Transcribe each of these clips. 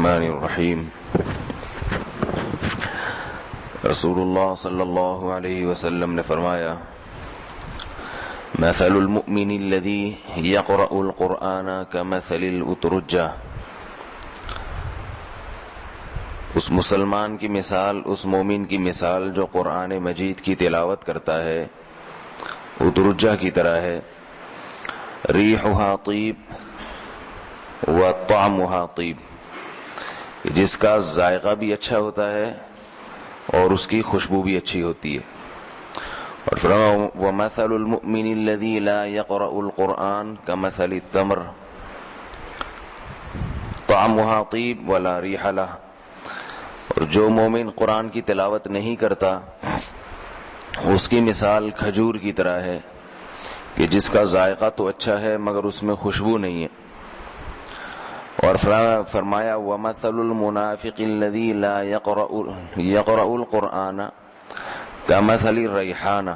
الرحمن الرحیم. رسول اللہ صلی اللہ علیہ وسلم نے فرمایا: مثل المؤمن الذي يقرأ القرآن كمثل الأترجة. اس مسلمان کی مثال، اس مومن کی مثال جو قرآن مجید کی تلاوت کرتا ہے، اترجہ کی طرح ہے. ریحها طیب وطعمها طیب، جس کا ذائقہ بھی اچھا ہوتا ہے اور اس کی خوشبو بھی اچھی ہوتی ہے. اور فرمایا: وَمَثَلُ الْمُؤْمِنِ الَّذِي لَا يَقْرَأُ الْقُرْآنَ كَمَثَلِ التَّمْرِ طَعْمُهَا طِيبٌ وَلَا رِيحَ لَهَا. اور جو مومن قرآن کی تلاوت نہیں کرتا، اس کی مثال کھجور کی طرح ہے کہ جس کا ذائقہ تو اچھا ہے مگر اس میں خوشبو نہیں ہے. اور فرمایا: وَمَثَلُ الْمُنَافِقِ الَّذِي لَا يَقْرَأُ الْقُرْآنَ كَمَثَلِ الرَّيْحَانَةِ.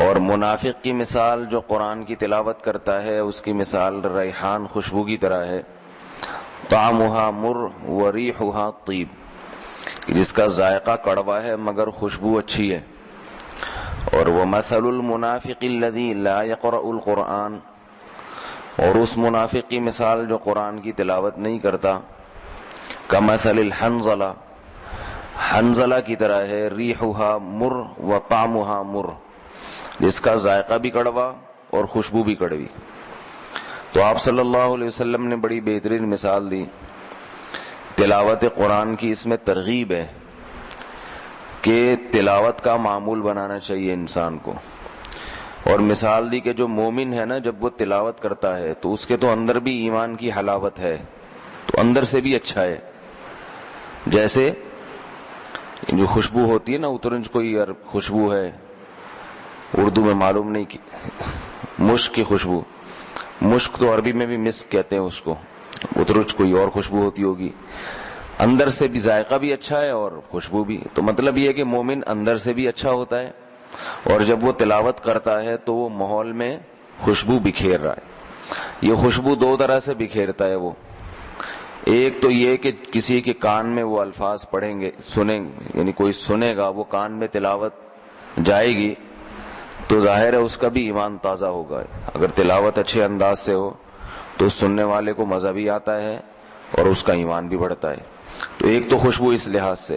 اور منافق کی مثال جو قرآن کی تلاوت کرتا ہے، اس کی مثال ریحان خوشبو کی طرح ہے. طَعْمُهَا مُرٌّ وَرِيحُهَا طِيبٌ، جس کا ذائقہ کڑوا ہے مگر خوشبو اچھی ہے. اور وَمَثَلُ الْمُنَافِقِ الَّذِي لَا يَقْرَأُ الْقُرْآنَ، اور اس منافق کی مثال جو قرآن کی تلاوت نہیں کرتا، کمثل الحنظلہ، حنظلہ کی طرح ہے. ریحها مر وطعمها مر، جس کا ذائقہ بھی کڑوا اور خوشبو بھی کڑوی. تو آپ صلی اللہ علیہ وسلم نے بڑی بہترین مثال دی. تلاوت قرآن کی اس میں ترغیب ہے کہ تلاوت کا معمول بنانا چاہیے انسان کو. اور مثال دی کہ جو مومن ہے نا، جب وہ تلاوت کرتا ہے تو اس کے تو اندر بھی ایمان کی حلاوت ہے، تو اندر سے بھی اچھا ہے. جیسے جو خوشبو ہوتی ہے نا، اترنج کوئی خوشبو ہے، اردو میں معلوم نہیں کہ مشک کی خوشبو، مشک تو عربی میں بھی مسک کہتے ہیں اس کو، اترنج کوئی اور خوشبو ہوتی ہوگی. اندر سے بھی ذائقہ بھی اچھا ہے اور خوشبو بھی. تو مطلب یہ ہے کہ مومن اندر سے بھی اچھا ہوتا ہے، اور جب وہ تلاوت کرتا ہے تو وہ ماحول میں خوشبو بکھیر رہا ہے. یہ خوشبو دو طرح سے بکھیرتا ہے وہ. ایک تو یہ کہ کسی کے کان میں وہ الفاظ پڑھیں گے، سنیں، یعنی کوئی سنے گا، وہ کان میں تلاوت جائے گی تو ظاہر ہے اس کا بھی ایمان تازہ ہوگا. اگر تلاوت اچھے انداز سے ہو تو سننے والے کو مزہ بھی آتا ہے اور اس کا ایمان بھی بڑھتا ہے. تو ایک تو خوشبو اس لحاظ سے،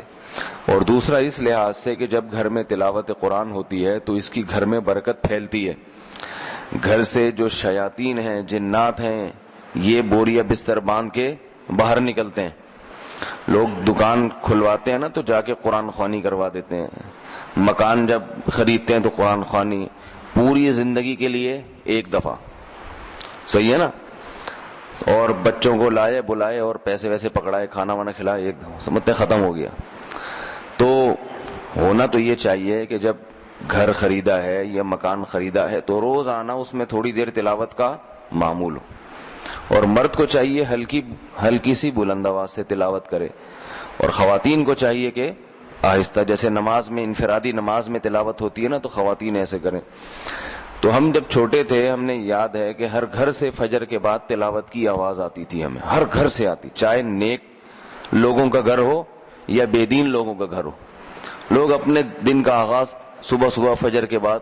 اور دوسرا اس لحاظ سے کہ جب گھر میں تلاوت قرآن ہوتی ہے تو اس کی گھر میں برکت پھیلتی ہے. گھر سے جو شیاطین ہیں، جنات ہیں، یہ بوریا بستر باندھ کے باہر نکلتے ہیں. لوگ دکان کھلواتے ہیں نا تو جا کے قرآن خوانی کروا دیتے ہیں. مکان جب خریدتے ہیں تو قرآن خوانی پوری زندگی کے لیے ایک دفعہ، صحیح ہے نا. اور بچوں کو لائے بلائے اور پیسے ویسے پکڑائے، کھانا وانا کھلائے، ایک دفعہ سمجھتے ختم ہو گیا. تو ہونا تو یہ چاہیے کہ جب گھر خریدا ہے یا مکان خریدا ہے تو روز آنا اس میں تھوڑی دیر تلاوت کا معمول ہو. اور مرد کو چاہیے ہلکی سی بلند آواز سے تلاوت کرے، اور خواتین کو چاہیے کہ آہستہ، جیسے نماز میں انفرادی نماز میں تلاوت ہوتی ہے نا تو خواتین ایسے کریں. تو ہم جب چھوٹے تھے ہم نے یاد ہے کہ ہر گھر سے فجر کے بعد تلاوت کی آواز آتی تھی، ہمیں ہر گھر سے آتی، چاہے نیک لوگوں کا گھر ہو یا بے دین لوگوں کا گھر ہو. لوگ اپنے دن کا آغاز صبح صبح فجر کے بعد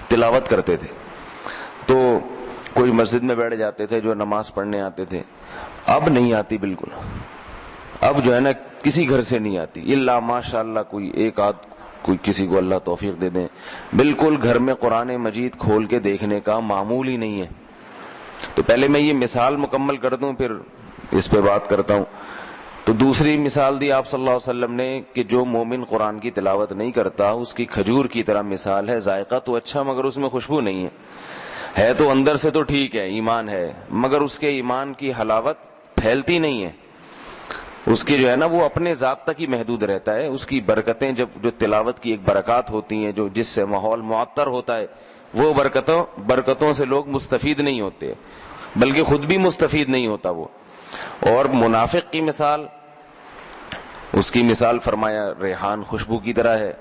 تلاوت کرتے تھے. تو کوئی مسجد میں بیٹھ جاتے تھے جو نماز پڑھنے آتے تھے. اب نہیں آتی بالکل. اب جو ہے نا کسی گھر سے نہیں آتی، الا ماشاء اللہ کوئی ایک آدھ، کوئی کسی کو اللہ توفیق دے دیں. بالکل گھر میں قرآن مجید کھول کے دیکھنے کا معمول ہی نہیں ہے. تو پہلے میں یہ مثال مکمل کر دوں پھر اس پہ بات کرتا ہوں. تو دوسری مثال دی آپ صلی اللہ علیہ وسلم نے کہ جو مومن قرآن کی تلاوت نہیں کرتا، اس کی کھجور کی طرح مثال ہے. ذائقہ تو اچھا مگر اس میں خوشبو نہیں ہے تو اندر سے تو ٹھیک ہے، ایمان ہے، مگر اس کے ایمان کی حلاوت پھیلتی نہیں ہے. اس کی جو ہے نا وہ اپنے ذات تک ہی محدود رہتا ہے. اس کی برکتیں، جو تلاوت کی ایک برکات ہوتی ہیں جو جس سے ماحول معطر ہوتا ہے، وہ برکتوں سے لوگ مستفید نہیں ہوتے، بلکہ خود بھی مستفید نہیں ہوتا وہ. اور منافق کی مثال، اس کی مثال فرمایا ریحان خوشبو کی طرح ہے.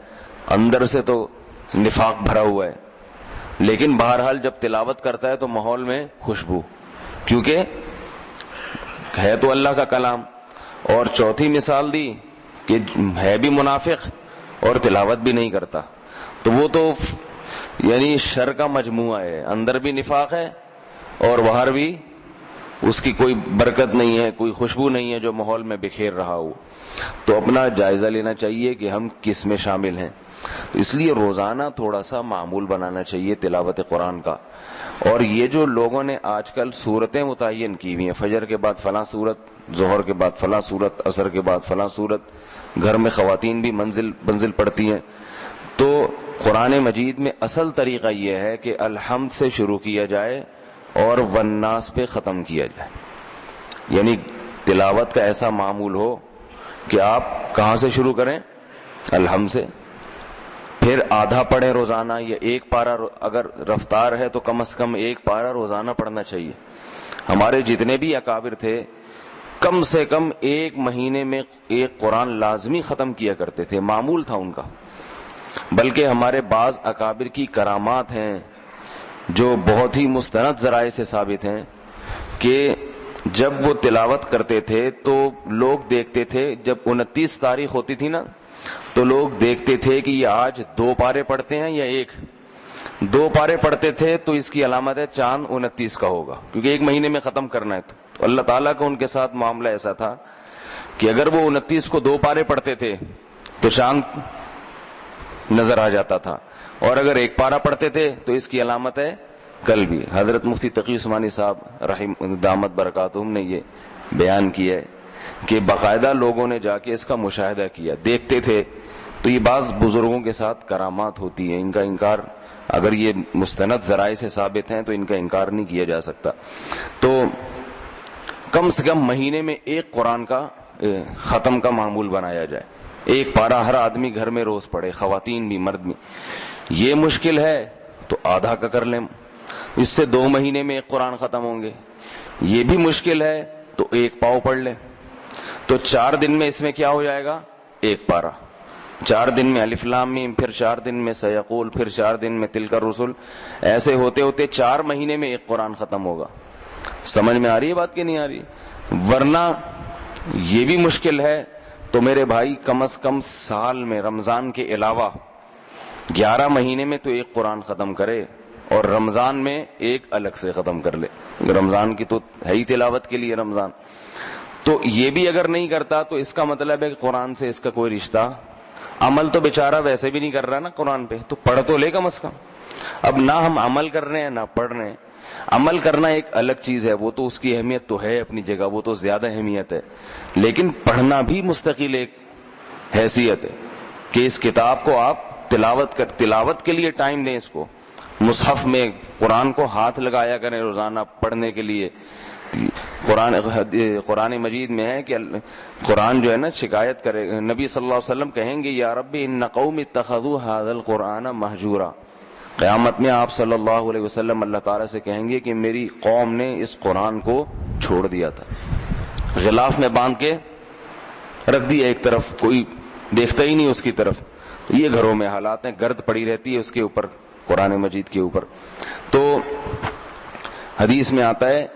اندر سے تو نفاق بھرا ہوا ہے، لیکن بہرحال جب تلاوت کرتا ہے تو ماحول میں خوشبو، کیونکہ ہے تو اللہ کا کلام، اور چوتھی مثال دی کہ ہے بھی منافق اور تلاوت بھی نہیں کرتا، تو وہ تو یعنی شر کا مجموعہ ہے، اندر بھی نفاق ہے اور باہر بھی اس کی کوئی برکت نہیں ہے، کوئی خوشبو نہیں ہے جو ماحول میں بکھیر رہا ہو۔ تو اپنا جائزہ لینا چاہیے کہ ہم کس میں شامل ہیں۔ اس لیے روزانہ تھوڑا سا معمول بنانا چاہیے تلاوت قرآن کا۔ اور یہ جو لوگوں نے آج کل صورتیں متعین کی ہوئی ہیں، فجر کے بعد فلاں صورت، ظہر کے بعد فلاں صورت، عصر کے بعد فلاں صورت، گھر میں خواتین بھی منزل پڑھتی ہیں، تو قرآن مجید میں اصل طریقہ یہ ہے کہ الحمد سے شروع کیا جائے اور والناس پہ ختم کیا جائے، یعنی تلاوت کا ایسا معمول ہو کہ آپ کہاں سے شروع کریں؟ الحمد سے، پھر آدھا پڑھیں روزانہ، یا ایک پارہ، اگر رفتار ہے تو کم از کم ایک پارہ روزانہ پڑھنا چاہیے۔ ہمارے جتنے بھی اکابر تھے کم سے کم ایک مہینے میں ایک قرآن لازمی ختم کیا کرتے تھے، معمول تھا ان کا۔ بلکہ ہمارے بعض اکابر کی کرامات ہیں جو بہت ہی مستند ذرائع سے ثابت ہیں کہ جب وہ تلاوت کرتے تھے تو لوگ دیکھتے تھے، جب 29 تاریخ ہوتی تھی نا تو لوگ دیکھتے تھے کہ یہ آج 2 پارے پڑھتے ہیں یا 1۔ 2 پارے پڑھتے تھے تو اس کی علامت ہے چاند 29 کا ہوگا، کیونکہ ایک مہینے میں ختم کرنا ہے۔ تو اللہ تعالیٰ کا ان کے ساتھ معاملہ ایسا تھا کہ اگر وہ 29 کو 2 پارے پڑھتے تھے تو چاند نظر آ جاتا تھا، اور اگر 1 پارہ پڑھتے تھے تو اس کی علامت ہے کل بھی۔ حضرت مفتی تقی عثمانی صاحب رحم دامت برکاتہم نے یہ بیان کیا ہے کہ باقاعدہ لوگوں نے جا کے اس کا مشاہدہ کیا، دیکھتے تھے۔ تو یہ بعض بزرگوں کے ساتھ کرامات ہوتی ہیں، ان کا انکار، اگر یہ مستند ذرائع سے ثابت ہیں تو ان کا انکار نہیں کیا جا سکتا۔ تو کم سے کم مہینے میں 1 قرآن کا ختم کا معمول بنایا جائے، 1 پارہ ہر آدمی گھر میں روز پڑھے، خواتین بھی مرد بھی۔ یہ مشکل ہے تو آدھا کا کر لیں، اس سے 2 مہینے میں 1 قرآن ختم ہوں گے۔ یہ بھی مشکل ہے تو 1 پاؤ پڑھ لیں، تو 4 دن میں اس میں کیا ہو جائے گا؟ 1 پارہ۔ 4 دن میں الف لام میم، پھر 4 دن میں سیقول، پھر 4 دن میں تلک الرسل، ایسے ہوتے ہوتے 4 مہینے میں 1 قرآن ختم ہوگا۔ سمجھ میں آ رہی ہے بات کہ نہیں آ رہی؟ ورنہ یہ بھی مشکل ہے تو میرے بھائی کم از کم سال میں رمضان کے علاوہ 11 مہینے میں تو 1 قرآن ختم کرے، اور رمضان میں 1 الگ سے ختم کر لے۔ رمضان کی تو ہے ہی تلاوت کے لیے رمضان۔ تو یہ بھی اگر نہیں کرتا تو اس کا مطلب ہے کہ قرآن سے اس کا کوئی رشتہ، عمل تو بیچارہ ویسے بھی نہیں کر رہا نا قرآن پہ، تو پڑھ تو لے کم از کم۔ اب نہ ہم عمل کر رہے ہیں نہ پڑھ رہے ہیں۔ عمل کرنا ایک الگ چیز ہے، وہ تو اس کی اہمیت تو ہے اپنی جگہ، وہ تو زیادہ اہمیت ہے، لیکن پڑھنا بھی مستقل ایک حیثیت ہے کہ اس کتاب کو آپ تلاوت کے لیے ٹائم دیں، اس کو مصحف میں قرآن کو ہاتھ لگایا کریں روزانہ پڑھنے کے لیے۔ قرآن مجید میں ہے کہ قرآن جو ہے نا شکایت کرے، نبی صلی اللہ علیہ وسلم کہیں گے یا ربی ان قوم اتخذوا هذا القرآن مہجورا۔ قیامت میں آپ صلی اللہ علیہ وسلم اللہ تعالیٰ سے کہیں گے کہ میری قوم نے اس قرآن کو چھوڑ دیا تھا، غلاف میں باندھ کے رکھ دیا ایک طرف، کوئی دیکھتا ہی نہیں اس کی طرف۔ یہ گھروں میں حالات ہیں، گرد پڑی رہتی ہے اس کے اوپر، قرآن مجید کے اوپر۔ تو حدیث میں آتا ہے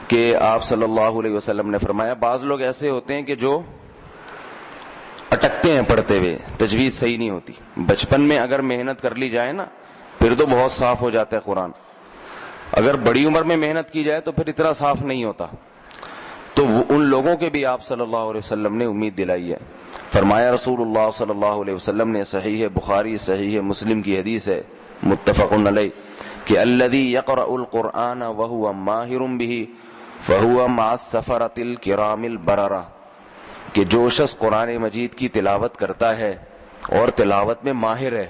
کہ آپ صلی اللہ علیہ وسلم نے فرمایا بعض لوگ ایسے ہوتے ہیں کہ جو اٹکتے ہیں پڑھتے ہوئے، تجوید صحیح نہیں ہوتی۔ بچپن میں اگر محنت کر لی جائے نا پھر تو بہت صاف ہو جاتا ہے قرآن، اگر بڑی عمر میں محنت کی جائے تو پھر اتنا صاف نہیں ہوتا۔ تو ان لوگوں کے بھی آپ صلی اللہ علیہ وسلم نے امید دلائی ہے۔ فرمایا رسول اللہ صلی اللہ علیہ وسلم نے، صحیح بخاری صحیح مسلم کی حدیث ہے متفق علیہ، کہ الذی یقرأ القرآن وهو ماہر به فهو مع السفرة الکرام البررہ، کہ جو شخص قرآن مجید کی تلاوت کرتا ہے اور تلاوت میں ماہر ہے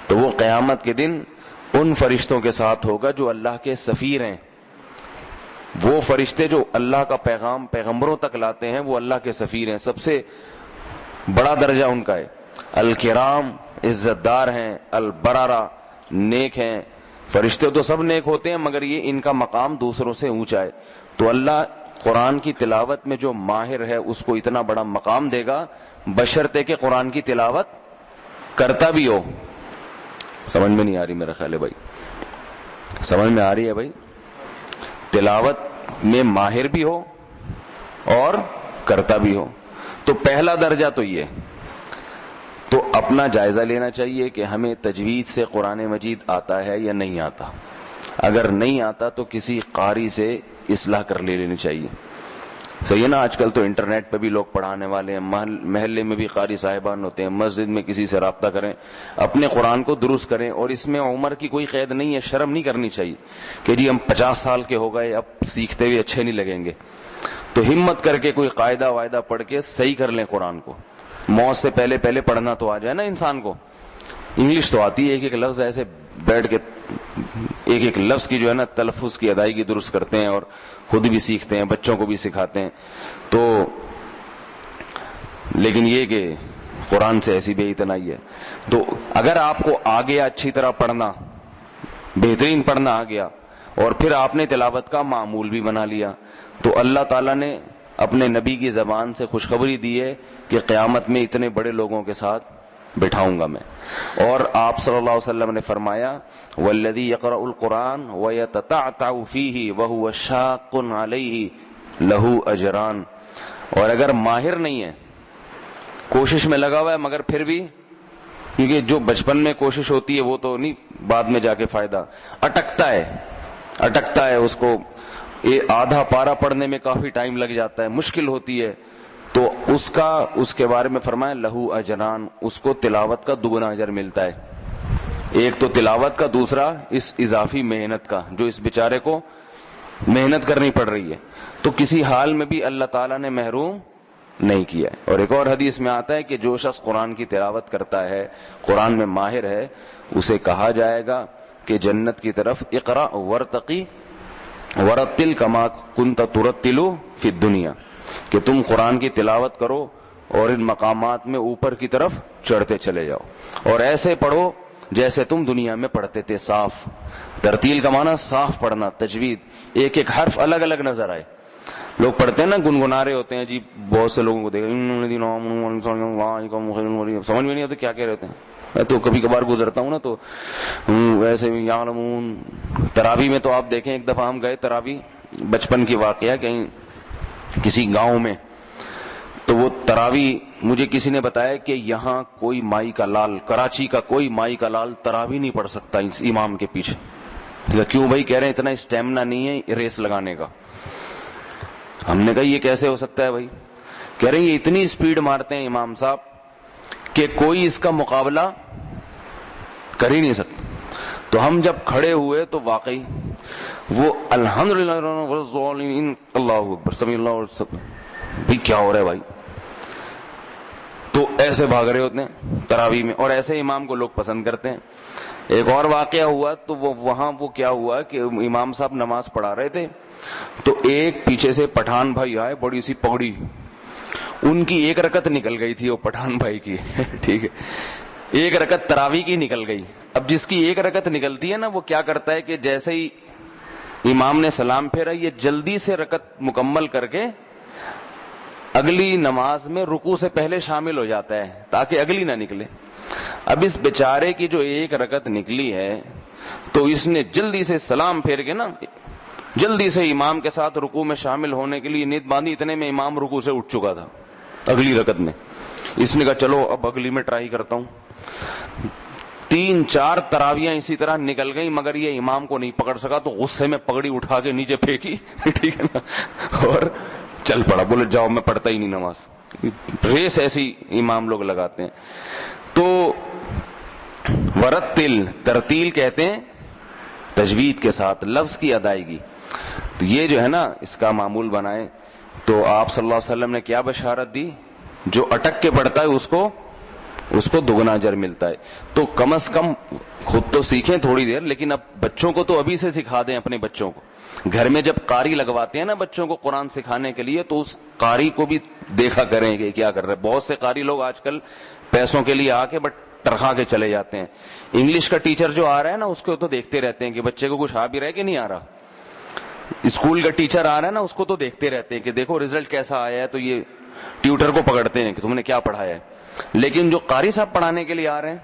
تو وہ قیامت کے دن ان فرشتوں کے ساتھ ہوگا جو اللہ کے سفیر ہیں۔ وہ فرشتے جو اللہ کا پیغام پیغمبروں تک لاتے ہیں وہ اللہ کے سفیر ہیں، سب سے بڑا درجہ ان کا ہے۔ الکرام عزت دار ہیں، البررہ نیک ہیں۔ فرشتے تو سب نیک ہوتے ہیں مگر یہ ان کا مقام دوسروں سے اونچا ہے۔ تو اللہ قرآن کی تلاوت میں جو ماہر ہے اس کو اتنا بڑا مقام دے گا، بشرطے کہ قرآن کی تلاوت کرتا بھی ہو۔ سمجھ میں نہیں آ رہی میرا خیال ہے بھائی؟ سمجھ میں آ رہی ہے بھائی؟ تلاوت میں ماہر بھی ہو کرتا بھی ہو. تو پہلا درجہ تو یہ. تو اپنا جائزہ لینا چاہیے کہ ہمیں تجوید سے قرآن مجید آتا ہے یا نہیں آتا. اگر نہیں آتا تو کسی قاری سے اصلاح کر لینی چاہیے. صحیح ہے نا. آج کل تو انٹرنیٹ پہ بھی لوگ پڑھانے والے ہیں, محلے میں بھی قاری صاحبان ہوتے ہیں, مسجد میں کسی سے رابطہ کریں, اپنے قرآن کو درست کریں. اور اس میں عمر کی کوئی قید نہیں ہے, شرم نہیں کرنی چاہیے کہ جی ہم 50 سال کے ہو گئے اب سیکھتے ہوئے اچھے نہیں لگیں گے. تو ہمت کر کے کوئی قاعدہ وائدہ پڑھ کے صحیح کر لیں قرآن کو. موت سے پہلے پڑھنا تو آ جائے نا انسان کو. انگلش تو آتی ہے, ایک ایک لفظ ایسے بیٹھ کے ایک ایک لفظ کی جو ہے نا تلفظ کی ادائیگی درست کرتے ہیں, اور خود بھی سیکھتے ہیں, بچوں کو بھی سکھاتے ہیں. تو لیکن یہ کہ قرآن سے ایسی بے اتنائی ہے. تو اگر آپ کو آ گیا اچھی طرح پڑھنا, بہترین پڑھنا آ گیا, اور پھر آپ نے تلاوت کا معمول بھی بنا لیا, تو اللہ تعالیٰ نے اپنے نبی کی زبان سے خوشخبری دی ہے کہ قیامت میں اتنے بڑے لوگوں کے ساتھ بٹھاؤں گا میں. اور آپ صلی اللہ علیہ وسلم نے فرمایا والذی یقرأ القرآن ویتتعتع فیہ وہو شاق علیہ لہ اجران. اور اگر ماہر نہیں ہے, کوشش میں لگا ہوا ہے مگر پھر بھی, کیونکہ جو بچپن میں کوشش ہوتی ہے وہ تو نہیں بعد میں جا کے فائدہ, اٹکتا ہے اس کو, یہ آدھا پارا پڑھنے میں کافی ٹائم لگ جاتا ہے, مشکل ہوتی ہے, تو اس کے بارے میں فرمایا لہو اجران, اس کو تلاوت کا دگنا اجر ملتا ہے. ایک تو تلاوت کا, دوسرا اس اضافی محنت کا جو اس بیچارے کو محنت کرنی پڑ رہی ہے. تو کسی حال میں بھی اللہ تعالیٰ نے محروم نہیں کیا ہے. اور ایک اور حدیث میں آتا ہے کہ جو شخص قرآن کی تلاوت کرتا ہے, قرآن میں ماہر ہے, اسے کہا جائے گا کہ جنت کی طرف اقرا ورتقی ورتل کما کنت ترتل فی الدنیا, کہ تم قرآن کی تلاوت کرو اور ان مقامات میں اوپر کی طرف چڑھتے چلے جاؤ, اور ایسے پڑھو جیسے تم دنیا میں پڑھتے تھے. صاف ترتیل کا معنی صاف پڑھنا, تجوید, ایک ایک حرف الگ الگ نظر آئے. لوگ پڑھتے ہیں نا گنگنا رہے ہوتے ہیں جی, بہت سے لوگوں کو دیکھا سمجھ میں نہیں آتا کیا کہہ رہے ہوتے ہیں. میں تو کبھی کبھار گزرتا ہوں نا تو ویسے یعلمون. تراویح میں تو آپ دیکھیں, ایک دفعہ ہم گئے تراویح, بچپن کی واقعہ, کہیں کسی گاؤں میں, تو وہ تراویح مجھے کسی نے بتایا کہ یہاں کوئی مائی کا لال, کراچی کا کوئی مائی کا لال تراویح نہیں پڑھ سکتا اس امام کے پیچھے. کیوں بھائی؟ کہہ رہے ہیں اتنا اسٹیمنا نہیں ہے ریس لگانے کا. ہم نے کہا یہ کیسے ہو سکتا ہے بھائی؟ کہہ رہے ہیں یہ اتنی اسپیڈ مارتے ہیں امام صاحب کہ کوئی اس کا مقابلہ کر ہی نہیں سکتا. تو ہم جب کھڑے ہوئے تو واقعی وہ الحمدللہ اللہ اکبر سمیع اللہ, بھی کیا ہو رہا ہے بھائی؟ تو ایسے بھاگ رہے ہوتے ہیں تراویح میں, اور ایسے امام کو لوگ پسند کرتے ہیں. ایک اور واقعہ ہوا تو وہاں کیا ہوا کہ امام صاحب نماز پڑھا رہے تھے, تو ایک پیچھے سے پٹھان بھائی آئے, بڑی سی پگڑی, ان کی ایک رکعت نکل گئی تھی, وہ پٹھان بھائی کی ٹھیک ہے, ایک رکعت تراویح کی نکل گئی. اب جس کی ایک رکعت نکلتی ہے نا, وہ کیا کرتا ہے کہ جیسے ہی امام نے سلام پھیرا, یہ جلدی سے رکعت مکمل کر کے اگلی نماز میں رکوع سے پہلے شامل ہو جاتا ہے تاکہ اگلی نہ نکلے. اب اس بیچارے کی جو ایک رکعت نکلی ہے, تو اس نے جلدی سے سلام پھیر کے نا, جلدی سے امام کے ساتھ رکوع میں شامل ہونے کے لیے نیت باندھی, اتنے میں امام رکوع سے اٹھ چکا تھا اگلی رکعت میں. اس نے کہا چلو اب اگلی میں ٹرائی کرتا ہوں. 3-4 تراویاں اسی طرح نکل گئی, مگر یہ امام کو نہیں پکڑ سکا, تو غصے میں پگڑی اٹھا کے نیچے پھینکی ٹھیک ہے نا, اور چل پڑا, بولے جاؤ میں پڑھتا ہی نہیں نماز. ریس ایسی امام لوگ لگاتے ہیں. تو ورتل, ترتیل کہتے ہیں تجوید کے ساتھ لفظ کی ادائیگی. تو یہ جو ہے نا اس کا معمول بنائے. تو آپ صلی اللہ علیہ وسلم نے کیا بشارت دی؟ جو اٹک کے پڑھتا ہے اس کو دگنا اجر ملتا ہے. تو کم از کم خود تو سیکھیں تھوڑی دیر, لیکن اب بچوں کو تو ابھی سے سکھا دیں. اپنے بچوں کو گھر میں جب قاری لگواتے ہیں نا بچوں کو قرآن سکھانے کے لیے, تو اس قاری کو بھی دیکھا کریں کہ کیا کر رہے. بہت سے قاری لوگ آج کل پیسوں کے لیے آ کے بٹ ٹرخا کے چلے جاتے ہیں. انگلش کا ٹیچر جو آ رہا ہے نا, اس کو تو دیکھتے رہتے ہیں کہ بچے کو کچھ آ بھی رہا ہے کہ نہیں آ رہا. اسکول کا ٹیچر آ رہا ہے نا, اس کو تو دیکھتے رہتے ہیں کہ دیکھو رزلٹ کیسا آیا ہے, تو یہ ٹیوٹر کو پکڑتے ہیں کہ تم نے کیا پڑھایا ہے. لیکن جو قاری صاحب پڑھانے کے لیے آ رہے ہیں,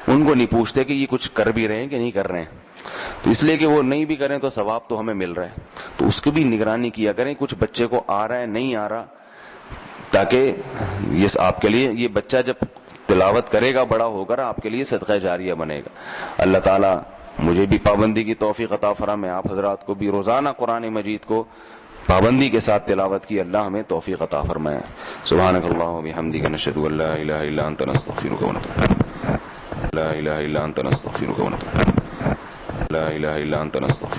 ان کو نہیں پوچھتے کہ یہ کچھ کر بھی رہے ہیں کہ نہیں کر رہے ہیں. تو اس لیے کہ وہ نہیں بھی کریں تو ثواب تو ہمیں مل رہا ہے. تو اس کی بھی نگرانی کیا کریں. کچھ بچے کو آ رہا ہے نہیں آ رہا, تاکہ یہ آپ کے لیے، یہ بچہ جب تلاوت کرے گا بڑا ہو کر آپ کے لیے صدقہ جاریہ بنے گا. اللہ تعالیٰ مجھے بھی پابندی کی توفیق عطا فرمائے، آپ حضرات کو بھی روزانہ قرآن مجید کو پابندی کے ساتھ تلاوت کی اللہ ہمیں توفیق عطا فرمائے. سبحانک اللہم و بحمدک، نشہد ان لا الہ الا انت، نستغفرک و نتوب الیک. لا الہ الا انت، نستغفرک و نتوب الیک. لا الہ الا انت، نستغفرک